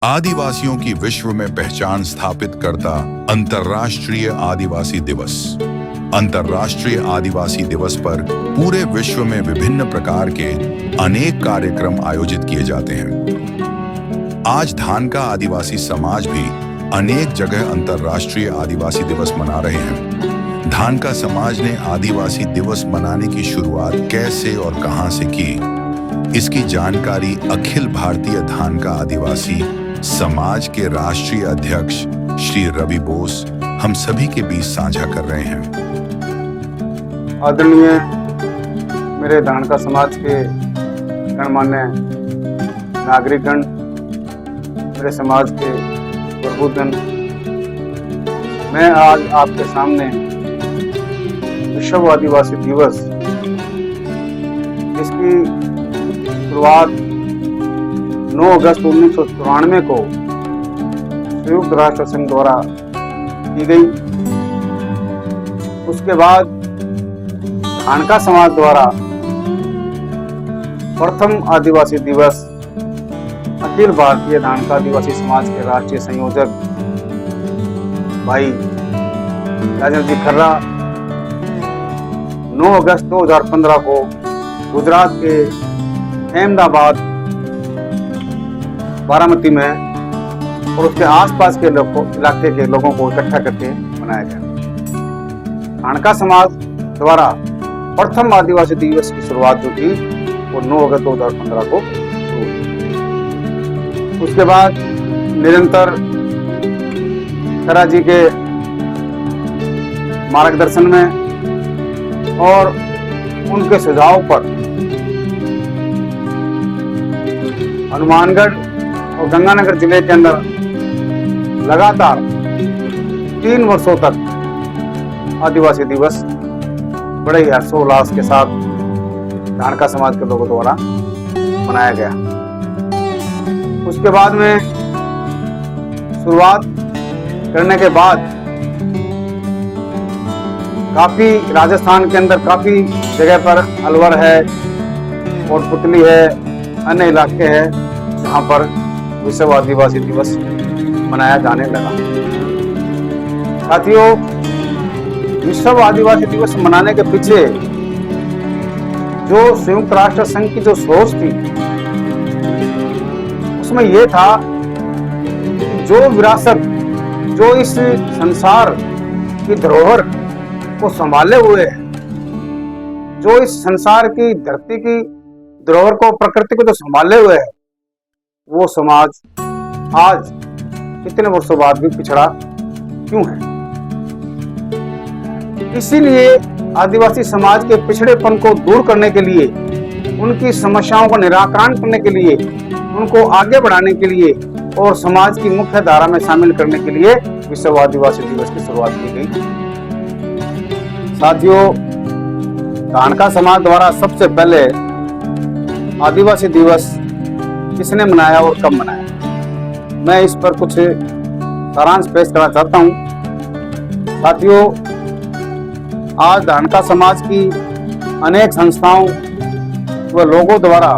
आदिवासियों की विश्व में पहचान स्थापित करता अंतर्राष्ट्रीय आदिवासी दिवस। अंतर्राष्ट्रीय आदिवासी दिवस पर पूरे विश्व में विभिन्न प्रकार के अनेक कार्यक्रम आयोजित किए जाते हैं। आज धानका आदिवासी समाज भी अनेक जगह अंतर्राष्ट्रीय आदिवासी दिवस मना रहे हैं। धानका समाज ने आदिवासी दिवस मनाने की शुरुआत कैसे और कहां से की, इसकी जानकारी अखिल भारतीय धानका आदिवासी समाज के राष्ट्रीय अध्यक्ष श्री रवि बोस हम सभी के बीच साझा कर रहे हैं। आदरणीय मेरे धानका समाज के गणमान्य नागरिकगण, मेरे समाज के प्रबुद्धजन, मैं आज आपके सामने विश्व आदिवासी दिवस इसकी शुरुआत 9 अगस्त 1994 को संयुक्त राष्ट्र संघ द्वारा की गई। उसके बाद धानका समाज द्वारा प्रथम आदिवासी दिवस अखिल भारतीय धानका आदिवासी समाज के राष्ट्रीय संयोजक भाई राजेंद्र जी खर्रा 9 अगस्त 2015 को गुजरात के अहमदाबाद बारामती में और उसके आसपास के इलाके के लोगों को इकट्ठा करके मनाया गया। धानका समाज द्वारा प्रथम आदिवासी दिवस की शुरुआत जो थी वो 9 अगस्त 2015 को हुई। उसके बाद निरंतर खरा जी के मार्गदर्शन में और उनके सुझाव पर हनुमानगढ़ और गंगानगर जिले के अंदर लगातार 3 वर्षों तक आदिवासी दिवस बड़े ही हर्षोल्लास के साथ धानका समाज के लोगों द्वारा मनाया गया। उसके बाद में शुरुआत करने के बाद काफी राजस्थान के अंदर काफी जगह पर अलवर है और पुतली है, अन्य इलाके हैं जहां पर विश्व आदिवासी दिवस मनाया जाने लगा। साथियों, विश्व आदिवासी दिवस मनाने के पीछे जो संयुक्त राष्ट्र संघ की जो सोच थी उसमें यह था जो विरासत, जो इस संसार की धरोहर को संभाले हुए है, जो इस संसार की धरती की धरोहर को, प्रकृति को जो संभाले हुए है, वो समाज आज कितने वर्षों बाद भी पिछड़ा क्यों है? इसीलिए आदिवासी समाज के पिछड़ेपन को दूर करने के लिए, उनकी समस्याओं का निराकरण करने के लिए, उनको आगे बढ़ाने के लिए और समाज की मुख्य धारा में शामिल करने के लिए विश्व आदिवासी दिवस की शुरुआत की गई। साथियों, धानका समाज द्वारा सबसे पहले आदिवासी दिवस किसने मनाया और कब मनाया, मैं इस पर कुछ सारांश पेश करना चाहता हूं। साथियों, आज धानका समाज की अनेक संस्थाओं व लोगों द्वारा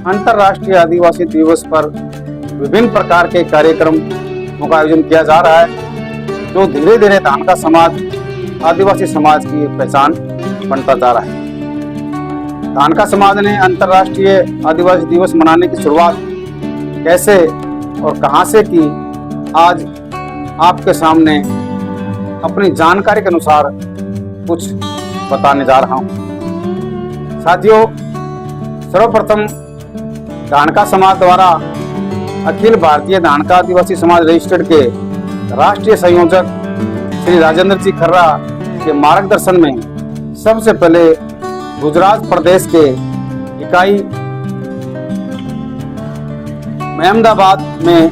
अंतर्राष्ट्रीय आदिवासी दिवस पर विभिन्न प्रकार के कार्यक्रमों का आयोजन किया जा रहा है, जो धीरे धीरे धानका समाज आदिवासी समाज की एक पहचान बनता जा रहा है। धानका समाज ने अंतर्राष्ट्रीय आदिवासी दिवस मनाने की शुरुआत कैसे और कहां से की, आज आपके सामने अपनी जानकारी के अनुसार कुछ बताने जा रहा हूं। साथियों, सर्वप्रथम धानका समाज द्वारा अखिल भारतीय धानका आदिवासी समाज रजिस्टर्ड के राष्ट्रीय संयोजक श्री राजेंद्र जी खर्रा के मार्गदर्शन में सबसे पहले गुजरात प्रदेश के इकाई अहमदाबाद में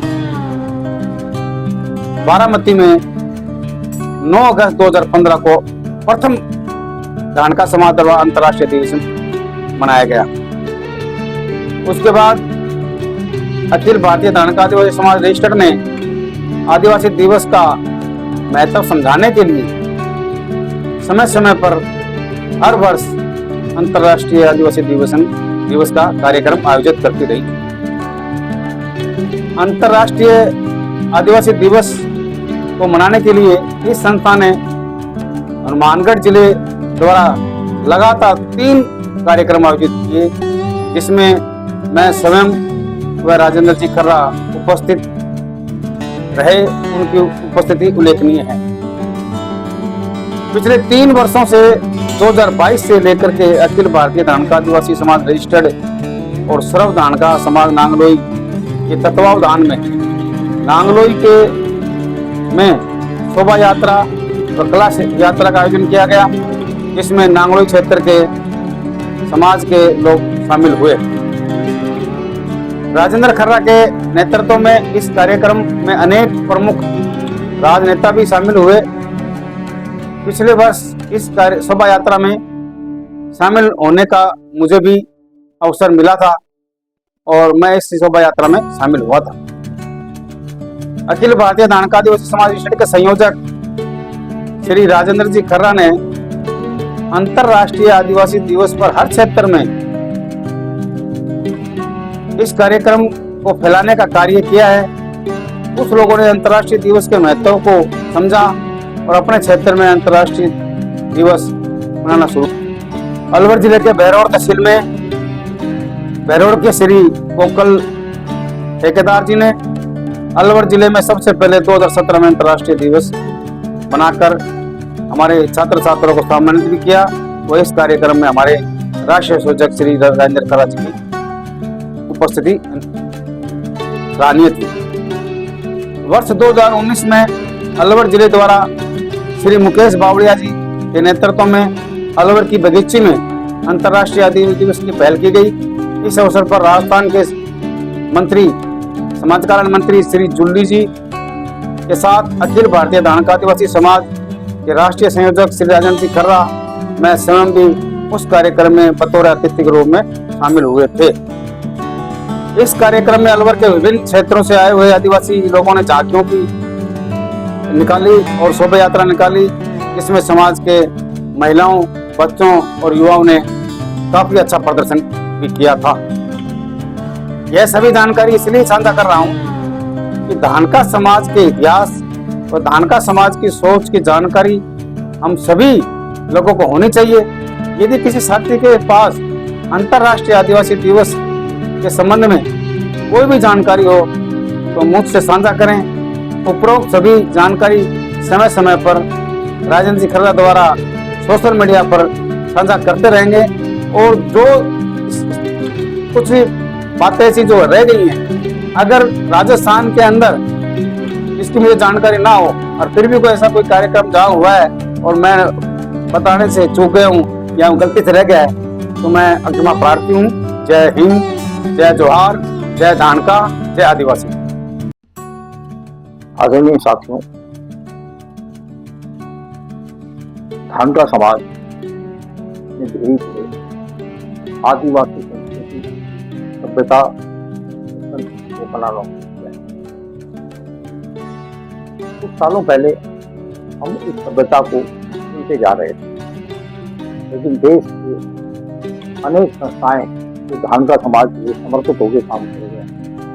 बारामती में 9 अगस्त 2015 को प्रथम धानका समाज द्वारा अंतर्राष्ट्रीय दिवस मनाया गया। उसके बाद अखिल भारतीय धानका आदिवासी समाज रजिस्टर्ड ने आदिवासी दिवस का महत्व समझाने के लिए समय समय पर हर वर्ष अंतर्राष्ट्रीय आदिवासी दिवस का कार्यक्रम आयोजित करती रही। अंतर्राष्ट्रीय आदिवासी दिवस को मनाने के लिए इस संस्था ने हनुमानगढ़ जिले द्वारा लगातार 3 कार्यक्रम आयोजित किए, जिसमें मैं स्वयं व राजेंद्र जी खर्रा उपस्थित रहे। उनकी उपस्थिति उल्लेखनीय है। पिछले 3 वर्षों से 2022 से लेकर के अखिल भारतीय धानका आदिवासी समाज रजिस्टर्ड और सर्व धानका समाज नांगलोई के तत्वावधान में नांगलोई के में शोभा यात्रा व कला यात्रा का आयोजन किया गया, जिसमें नांगलोई क्षेत्र के समाज के लोग शामिल हुए। राजेंद्र खर्रा के नेतृत्व में इस कार्यक्रम में अनेक प्रमुख राजनेता भी शामिल हुए। पिछले वर्ष इस शोभा यात्रा में शामिल होने का मुझे भी अवसर मिला था और मैं इस शोभा यात्रा में शामिल हुआ था। अखिल भारतीय धानका आदिवासी समाज रजिस्टर्ड के संयोजक श्री राजेंद्र जी खर्रा ने अंतर्राष्ट्रीय आदिवासी दिवस पर हर क्षेत्र में इस कार्यक्रम को फैलाने का कार्य किया है। कुछ लोगों ने अंतर्राष्ट्रीय दिवस के महत्व को समझा और अपने क्षेत्र में अंतर्राष्ट्रीय दिवस मनाना शुरू। अलवर जिले के बहरौड़ तहसील में बहरौड़ के श्री कोकल ठेकेदार जी ने अलवर जिले में सबसे पहले 2017 में अंतर्राष्ट्रीय दिवस बनाकर हमारे छात्र छात्रों को सम्मानित भी किया। वो इस कार्यक्रम में हमारे राष्ट्रीय संयोजक श्री राजेंद्र खर्रा जी की उपस्थिति सराहनीय थी। वर्ष 2019 में अलवर जिले द्वारा श्री मुकेश बावड़िया जी के नेतृत्व में अलवर की बगीची में अंतर्राष्ट्रीय आदिवासी दिवस की पहल की गई। इस अवसर पर राजस्थान के मंत्री समाज कल्याण मंत्री श्री जुल्ली जी के साथ अखिल भारतीय धानका आदिवासी समाज के राष्ट्रीय संयोजक श्री राजेंद्र जी खर्रा, मैं स्वयं भी उस कार्यक्रम में बतौर अतिथि के रूप में शामिल हुए थे। इस कार्यक्रम में अलवर के विभिन्न क्षेत्रों से आए हुए आदिवासी लोगों ने झांकियों की निकाली और शोभा यात्रा निकाली, जिसमें समाज के महिलाओं, बच्चों और युवाओं ने काफी अच्छा प्रदर्शन भी किया था। यह सभी जानकारी इसलिए साझा कर रहा हूं कि धानका समाज के इतिहास और धानका समाज की सोच की जानकारी हम सभी लोगों को होनी चाहिए। यदि किसी साथी के पास अंतर्राष्ट्रीय आदिवासी दिवस के संबंध में कोई भी जानकारी हो तो मुझसे साझा करें। उपरोक्त सभी जानकारी समय समय पर राजेंद्र जी खर्रा द्वारा सोशल मीडिया पर साझा करते रहेंगे और जो कुछ बातें ऐसी जो रह गई हैं, अगर राजस्थान के अंदर इसकी मुझे जानकारी ना हो और फिर भी कोई ऐसा कोई कार्यक्रम जहाँ हुआ है और मैं बताने से चूक गया हूँ या गलती से रह गया है तो मैं क्षमा प्रार्थी हूँ। जय हिंद, जय जोहार, जय धानका, जय आदिवासी। आदरणीय साथियों, धानका समाज ने धीरे धीरे आदिवासी संस्कृति सभ्यता को बनाना किया है। कुछ सालों पहले हम इस सभ्यता को सुनते जा रहे थे, लेकिन देश के अनेक संस्थाएं जो धानका समाज के लिए समर्पित होकर काम कर रहे हैं,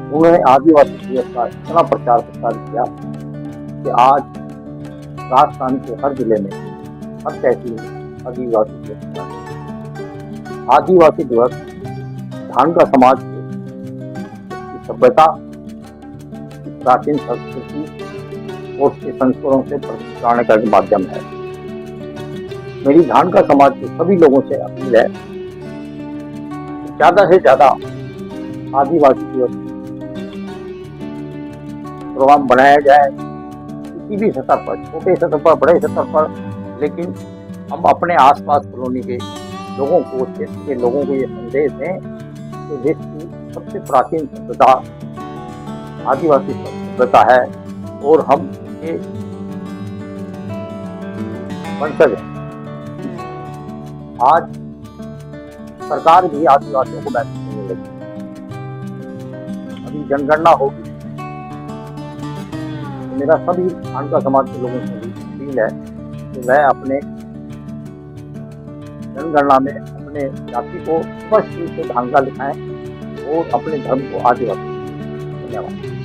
उन्होंने आदिवासी दिवस का इतना प्रचार प्रसार किया कि आज राजस्थान के हर जिले में, हर तहसील में आदिवासी दिवस मनाया जाता है। आदिवासी दिवस धानका समाज की सभ्यता, प्राचीन संस्कृति और उसके संस्कारों से परिचित कराने का एक माध्यम है। मेरी धानका समाज के सभी लोगों से अपील है, ज्यादा से ज्यादा आदिवासी दिवस प्रोग्राम बनाया जाए, किसी भी सतह पर, छोटे सतह पर, बड़े सतह पर, लेकिन हम अपने आसपास कॉलोनी के लोगों को, क्षेत्र के लोगों को ये संदेश दें कि देश की सबसे प्राचीन सभ्यता आदिवासी सभ्यता है और हम इसके वंशज हैं। आज सरकार भी आदिवासियों को महत्व देने लगी। अभी जनगणना होगी, मेरा सभी धानका समाज के लोगों से अपील है कि वह अपने जनगणना में अपने जाति को स्पष्ट रूप से धानका लिखाएं और अपने धर्म को आदिवासी। धन्यवाद।